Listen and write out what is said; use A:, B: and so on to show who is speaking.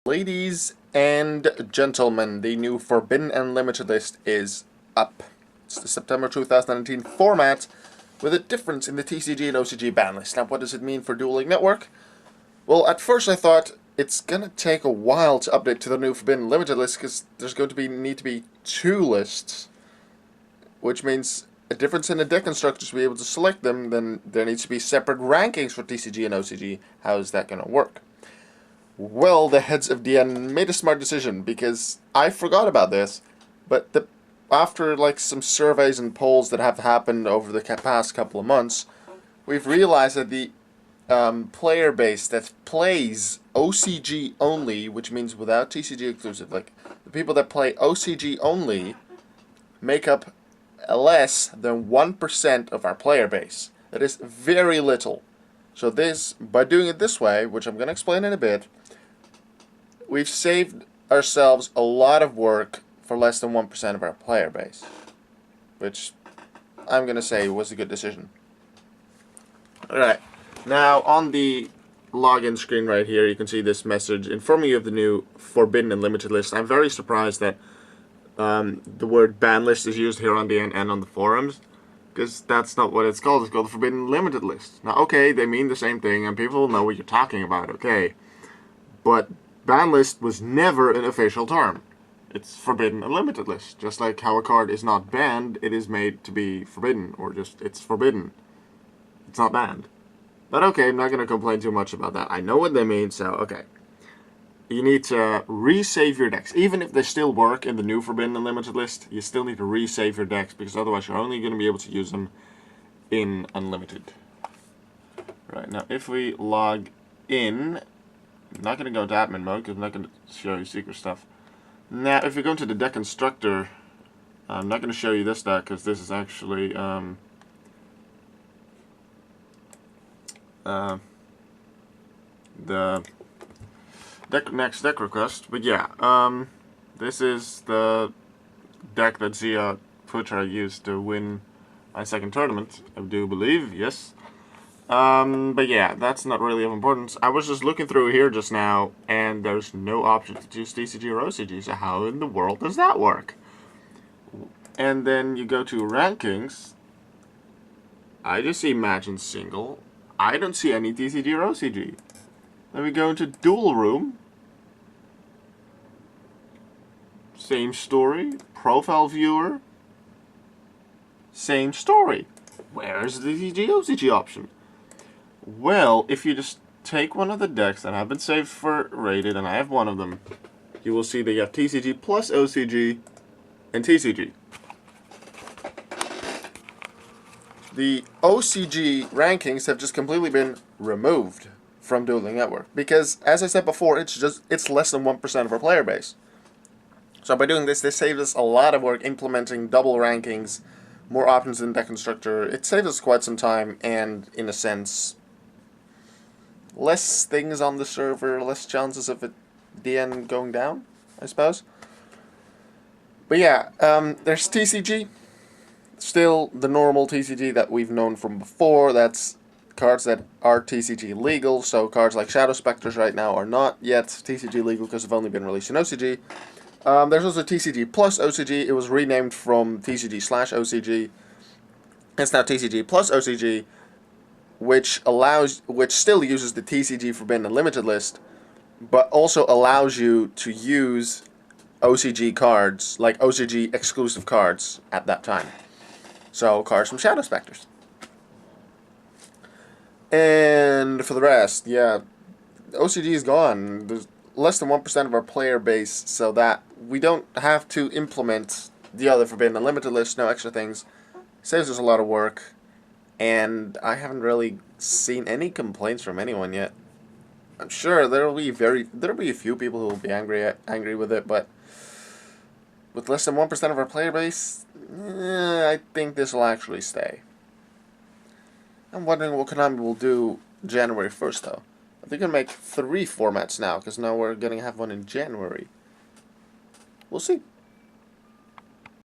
A: Ladies and gentlemen, the new Forbidden Unlimited list is up. It's the September 2019 format with a difference in the TCG and OCG ban list. Now, what does it mean for Dueling Network? Well, at first I thought it's going to take a while to update to the new Forbidden Unlimited list because there's going to need to be two lists, which means a difference in the deck constructors to be able to select them. Then there needs to be separate rankings for TCG and OCG. How is that going to work? Well, the heads of DN made a smart decision because I forgot about this, but after some surveys and polls that have happened over the past couple of months, we've realized that the player base that plays OCG only, which means without TCG exclusive, like the people that play OCG only, make up less than 1% of our player base. That is very little. So by doing it this way, which I'm going to explain in a bit, we've saved ourselves a lot of work for less than 1% of our player base, which I'm going to say was a good decision. Alright, now on the login screen right here, you can see this message informing you of the new Forbidden Unlimited list. I'm very surprised that the word ban list is used here on the end and on the forums, because that's not what it's called. It's called the Forbidden Unlimited list. Now, okay, they mean the same thing, and people know what you're talking about, okay, but ban list was never an official term. It's Forbidden Unlimited list. Just like how a card is not banned, it is made to be forbidden, or just, it's forbidden. It's not banned. But okay, I'm not going to complain too much about that. I know what they mean, so okay. You need to resave your decks. Even if they still work in the new Forbidden Unlimited list, you still need to resave your decks, because otherwise you're only going to be able to use them in Unlimited. Right, now if we log in, I'm not going to go into admin mode because I'm not going to show you secret stuff. Now, if we go into the deck constructor, I'm not going to show you this deck because this is actually the next deck request. But yeah, this is the deck that Zia Putra used to win my second tournament, I do believe, yes. But yeah, that's not really of importance. I was just looking through here just now, and there's no option to choose TCG or OCG, so how in the world does that work? And then you go to rankings. I just see match and single. I don't see any TCG or OCG. Then we go into duel room. Same story. Profile viewer. Same story. Where's the TCG OCG option? Well, if you just take one of the decks that have been saved for rated, and I have one of them, you will see that you have TCG plus OCG and TCG. The OCG rankings have just completely been removed from Dueling Network because, as I said before, it's less than 1% of our player base. So by doing this saves us a lot of work implementing double rankings, more options in deck constructor. It saves us quite some time and, in a sense, less things on the server, less chances of DN going down, I suppose. But yeah, there's TCG. Still the normal TCG that we've known from before. That's cards that are TCG legal. So cards like Shadow Specters right now are not yet TCG legal because they've only been released in OCG. There's also TCG plus OCG. It was renamed from TCG/OCG. It's now TCG plus OCG, which still uses the TCG Forbidden Unlimited list, but also allows you to use OCG cards, like OCG exclusive cards at that time. So cards from Shadow Specters. And for the rest, yeah, OCG is gone. There's less than 1% of our player base, so that we don't have to implement the other Forbidden Unlimited list, no extra things. Saves us a lot of work. And I haven't really seen any complaints from anyone yet. I'm sure there'll be a few people who will be angry with it, but with less than 1% of our player base, I think this will actually stay. I'm wondering what Konami will do January 1st, though. They're going to make 3 formats now, because now we're going to have one in January. We'll see.